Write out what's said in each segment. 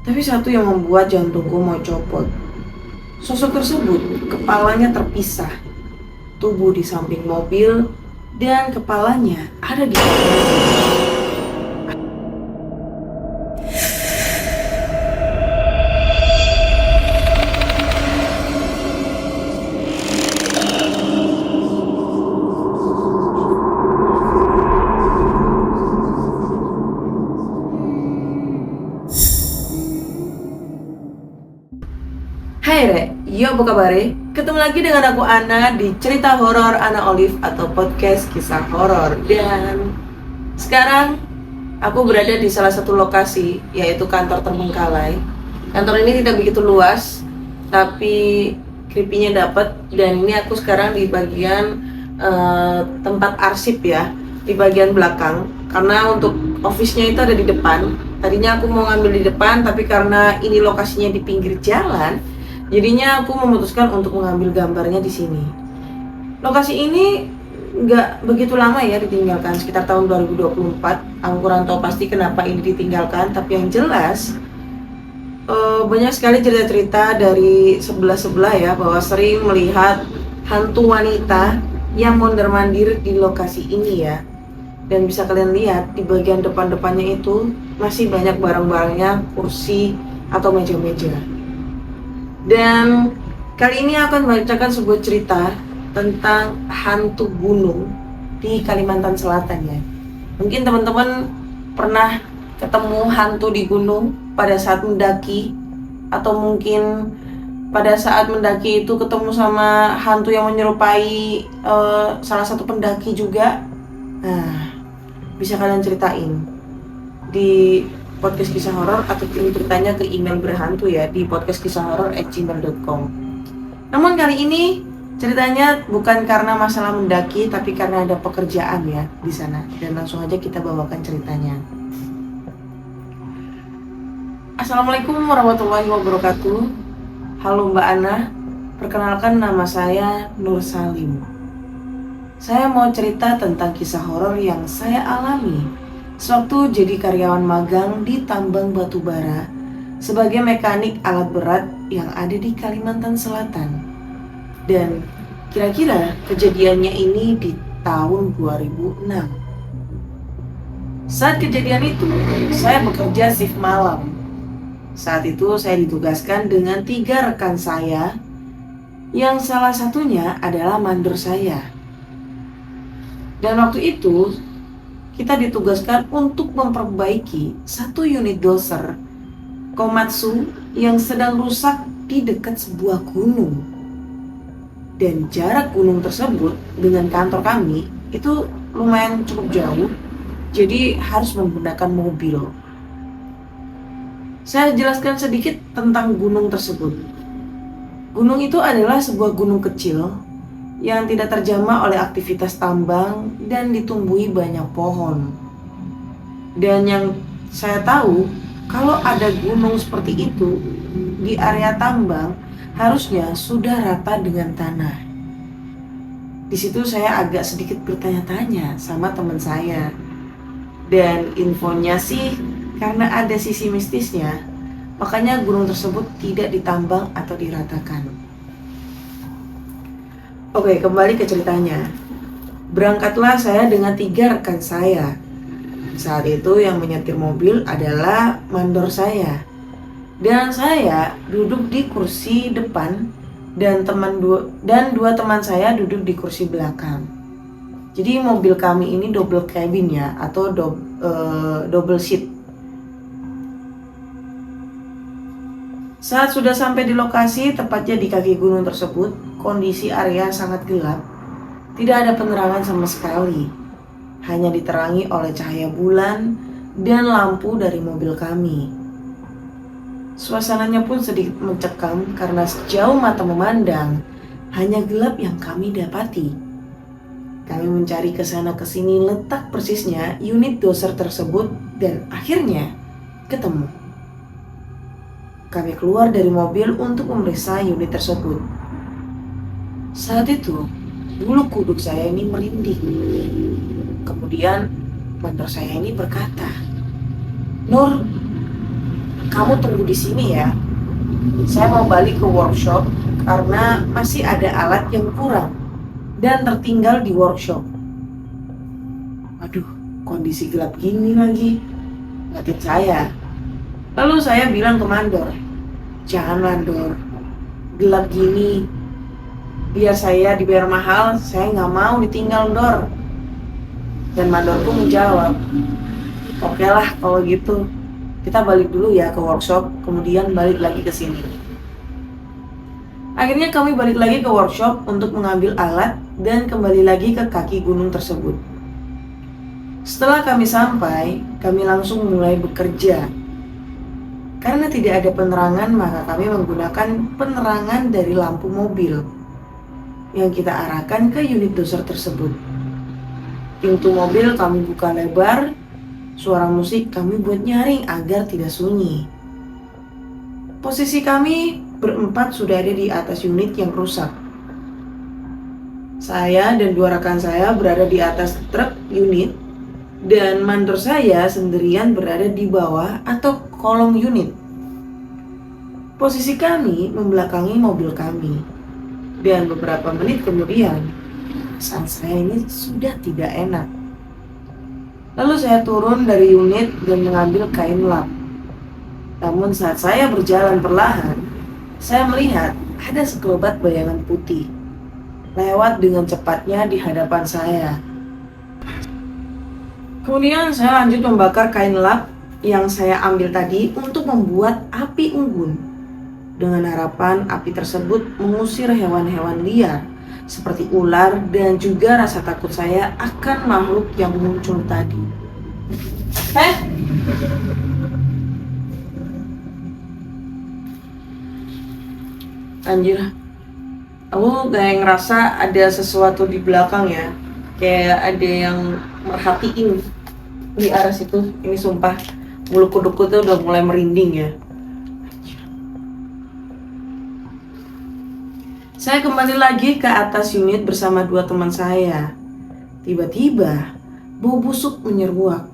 tapi satu yang membuat jantungku mau copot. Sosok tersebut kepalanya terpisah, tubuh di samping mobil, dan kepalanya ada di mobil. Hai Re, yo apa kabar? Ketemu lagi dengan aku Ana di cerita horor Ana Olive atau podcast kisah horor. Dan sekarang aku berada di salah satu lokasi, yaitu kantor Terbengkalai. Kantor ini tidak begitu luas, tapi creepy-nya dapat. Dan ini aku sekarang di bagian tempat arsip ya, di bagian belakang. Karena untuk office-nya itu ada di depan. Tadinya aku mau ngambil di depan, tapi karena ini lokasinya di pinggir jalan, jadinya aku memutuskan untuk mengambil gambarnya di sini. Lokasi ini nggak begitu lama ya ditinggalkan, sekitar tahun 2024. Aku kurang tahu pasti kenapa ini ditinggalkan, tapi yang jelas banyak sekali cerita-cerita dari sebelah-sebelah ya, bahwa sering melihat hantu wanita yang mondar-mandir di lokasi ini ya. Dan bisa kalian lihat di bagian depan-depannya itu masih banyak barang-barangnya, kursi atau meja-meja. Dan kali ini akan membacakan sebuah cerita tentang hantu gunung di Kalimantan Selatan ya. Mungkin teman-teman pernah ketemu hantu di gunung pada saat mendaki, atau mungkin pada saat mendaki itu ketemu sama hantu yang menyerupai salah satu pendaki juga. Nah, bisa kalian ceritain di podcast kisah horor, atau ceritanya ke email berhantu ya di podcastkisahhoror@gmail.com. Namun kali ini ceritanya bukan karena masalah mendaki, tapi karena ada pekerjaan ya di sana. Dan langsung aja kita bawakan ceritanya. Assalamualaikum warahmatullahi wabarakatuh. Halo Mbak Ana, perkenalkan nama saya Nur Salim. Saya mau cerita tentang kisah horor yang saya alami sewaktu jadi karyawan magang di tambang batu bara sebagai mekanik alat berat yang ada di Kalimantan Selatan. Dan kira-kira kejadiannya ini di tahun 2006. Saat kejadian itu, saya bekerja shift malam. Saat itu saya ditugaskan dengan 3 rekan saya, yang salah satunya adalah mandor saya. Dan waktu itu kita ditugaskan untuk memperbaiki satu unit doser Komatsu yang sedang rusak di dekat sebuah gunung. Dan jarak gunung tersebut dengan kantor kami itu lumayan cukup jauh, jadi harus menggunakan mobil. Saya jelaskan sedikit tentang gunung tersebut. Gunung itu adalah sebuah gunung kecil yang tidak terjamah oleh aktivitas tambang dan ditumbuhi banyak pohon. Dan yang saya tahu, kalau ada gunung seperti itu di area tambang, harusnya sudah rata dengan tanah. Di situ saya agak sedikit bertanya-tanya sama teman saya. Dan infonya sih, karena ada sisi mistisnya, makanya gunung tersebut tidak ditambang atau diratakan. Oke, kembali ke ceritanya. Berangkatlah saya dengan 3 rekan saya. Saat itu yang menyetir mobil adalah mandor saya. Dan saya duduk di kursi depan, dan dua teman saya duduk di kursi belakang. Jadi mobil kami ini double cabin ya, atau double seat. Saat sudah sampai di lokasi, tepatnya di kaki gunung tersebut, kondisi area sangat gelap. Tidak ada penerangan sama sekali. Hanya diterangi oleh cahaya bulan dan lampu dari mobil kami. Suasananya pun sedikit mencekam karena sejauh mata memandang, hanya gelap yang kami dapati. Kami mencari kesana kesini letak persisnya unit doser tersebut, dan akhirnya ketemu. Kami keluar dari mobil untuk memeriksa unit tersebut. Saat itu, bulu kuduk saya ini merinding. Kemudian mandor saya ini berkata, "Nur, kamu tunggu di sini ya. Saya mau balik ke workshop karena masih ada alat yang kurang dan tertinggal di workshop. Aduh, kondisi gelap gini lagi, ngatin saya. Lalu saya bilang ke mandor, jangan mandor, gelap gini, biar saya dibayar mahal, saya nggak mau ditinggal Dor. Dan mandorku menjawab, oke lah kalau gitu, kita balik dulu ya ke workshop, kemudian balik lagi ke sini. Akhirnya kami balik lagi ke workshop untuk mengambil alat dan kembali lagi ke kaki gunung tersebut. Setelah kami sampai, kami langsung mulai bekerja. Karena tidak ada penerangan, maka kami menggunakan penerangan dari lampu mobil yang kita arahkan ke unit doser tersebut. Pintu mobil kami buka lebar, suara musik kami buat nyaring agar tidak sunyi. Posisi kami berempat sudah ada di atas unit yang rusak. Saya dan dua rekan saya berada di atas truk unit dan mandor saya sendirian berada di bawah atau kolong unit. Posisi kami membelakangi mobil kami. Dan beberapa menit kemudian, perasaan saya ini sudah tidak enak. Lalu saya turun dari unit dan mengambil kain lap. Namun saat saya berjalan perlahan, saya melihat ada sekelebat bayangan putih lewat dengan cepatnya di hadapan saya. Kemudian saya lanjut membakar kain lap yang saya ambil tadi untuk membuat api unggun, dengan harapan api tersebut mengusir hewan-hewan liar seperti ular dan juga rasa takut saya akan makhluk yang muncul tadi. Anjir, aku kayak ngerasa ada sesuatu di belakang ya, kayak ada yang merhatiin di arah situ. Ini sumpah, bulu kuduku tuh udah mulai merinding ya. Saya kembali lagi ke atas unit bersama dua teman saya. Tiba-tiba, bau busuk menyeruak.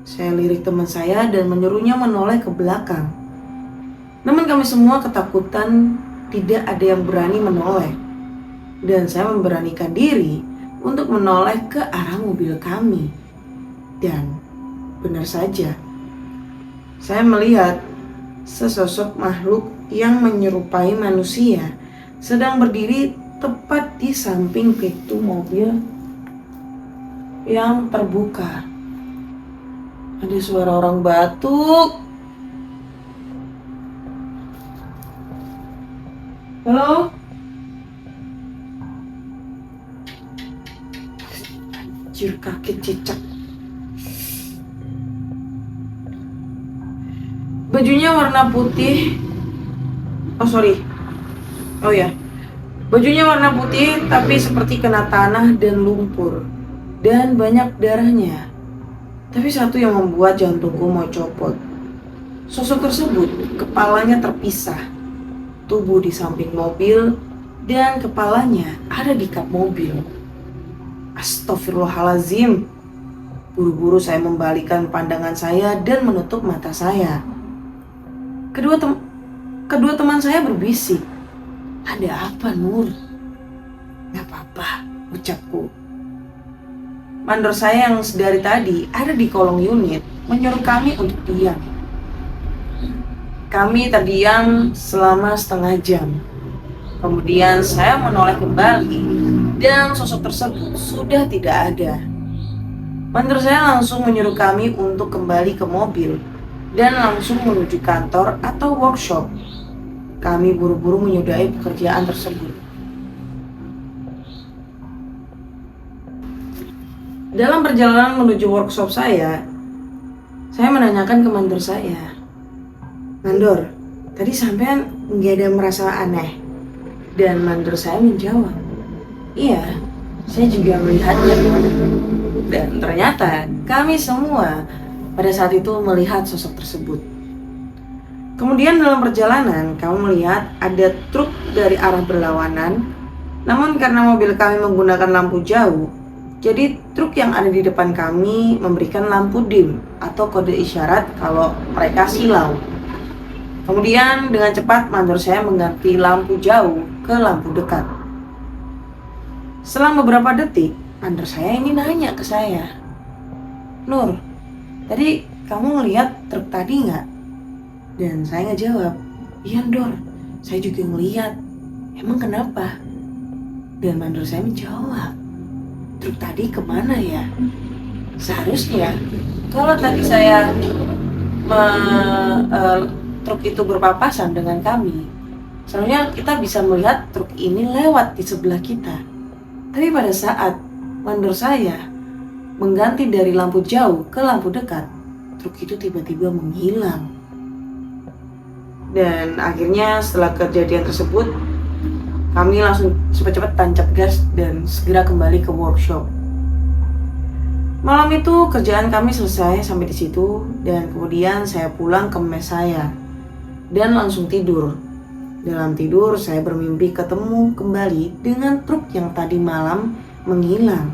Saya lirik teman saya dan menyuruhnya menoleh ke belakang. Namun kami semua ketakutan, tidak ada yang berani menoleh. Dan saya memberanikan diri untuk menoleh ke arah mobil kami. Dan benar saja, saya melihat sesosok makhluk yang menyerupai manusia sedang berdiri tepat di samping pintu mobil yang terbuka. Ada suara orang batuk. Halo? Anjir, kaki cicak. Bajunya warna putih. Bajunya warna putih tapi seperti kena tanah dan lumpur dan banyak darahnya. Tapi satu yang membuat jantungku mau copot. Sosok tersebut kepalanya terpisah, tubuh di samping mobil dan kepalanya ada di kap mobil. Astagfirullahalazim. Buru-buru saya membalikan pandangan saya dan menutup mata saya. Kedua teman saya berbisik, "Ada apa, Nur?" "Gak apa-apa," ucapku. Mandor saya yang dari tadi ada di kolong unit menyuruh kami untuk diam. Kami terdiam selama setengah jam. Kemudian saya menoleh kembali dan sosok tersebut sudah tidak ada. Mandor saya langsung menyuruh kami untuk kembali ke mobil dan langsung menuju kantor atau workshop. Kami buru-buru menyudahi pekerjaan tersebut. Dalam perjalanan menuju workshop saya menanyakan ke mandor saya, "Mandor, tadi sampean nggak ada merasa aneh?" Dan mandor saya menjawab, "Iya, saya juga melihatnya." Dan ternyata kami semua pada saat itu melihat sosok tersebut. Kemudian dalam perjalanan kami melihat ada truk dari arah berlawanan. Namun karena mobil kami menggunakan lampu jauh, jadi truk yang ada di depan kami memberikan lampu dim atau kode isyarat kalau mereka silau. Kemudian dengan cepat mandor saya mengganti lampu jauh ke lampu dekat. Selang beberapa detik, mandor saya ini nanya ke saya, "Nur, tadi kamu ngeliat truk tadi nggak?" Dan saya ngejawab, "Iya Dor, saya juga ngeliat. Emang kenapa?" Dan mandor saya menjawab, "Truk tadi kemana ya? Seharusnya kalau tadi saya truk itu berpapasan dengan kami, seharusnya kita bisa melihat truk ini lewat di sebelah kita. Tapi pada saat mandor saya mengganti dari lampu jauh ke lampu dekat, truk itu tiba-tiba menghilang." Dan akhirnya setelah kejadian tersebut, kami langsung cepat-cepat tancap gas dan segera kembali ke workshop. Malam itu kerjaan kami selesai sampai di situ, dan kemudian saya pulang ke mes saya dan langsung tidur. Dalam tidur saya bermimpi ketemu kembali dengan truk yang tadi malam menghilang.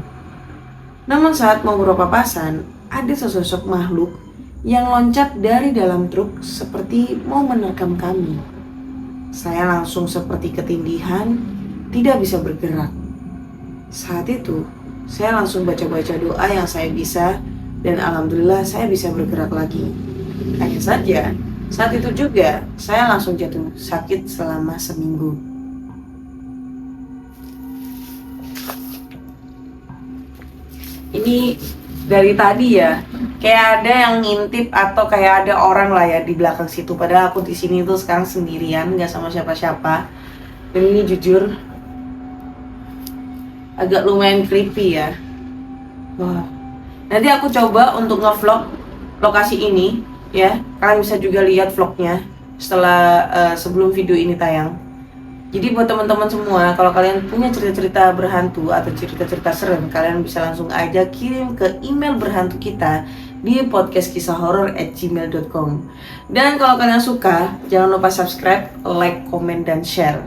Namun saat mau berpapasan, ada sesosok makhluk yang loncat dari dalam truk seperti mau menerkam kami. Saya langsung seperti ketindihan, tidak bisa bergerak. Saat itu, saya langsung baca-baca doa yang saya bisa, dan alhamdulillah saya bisa bergerak lagi. Hanya saja, saat itu juga saya langsung jatuh sakit selama seminggu. Ini dari tadi ya, kayak ada yang ngintip atau kayak ada orang lah ya di belakang situ. Padahal aku di sini tuh sekarang sendirian, nggak sama siapa-siapa. Dan ini jujur agak lumayan creepy ya. Wah, nanti aku coba untuk ngevlog lokasi ini ya. Kalian bisa juga lihat vlognya setelah sebelum video ini tayang. Jadi buat teman-teman semua, kalau kalian punya cerita-cerita berhantu atau cerita-cerita serem, kalian bisa langsung aja kirim ke email berhantu kita di podcastkisahhoror@gmail.com. Dan kalau kalian suka, jangan lupa subscribe, like, komen, dan share.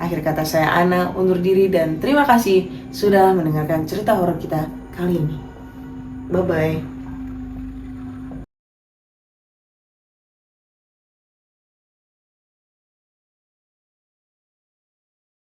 Akhir kata saya Ana undur diri dan terima kasih sudah mendengarkan cerita horor kita kali ini. Bye-bye.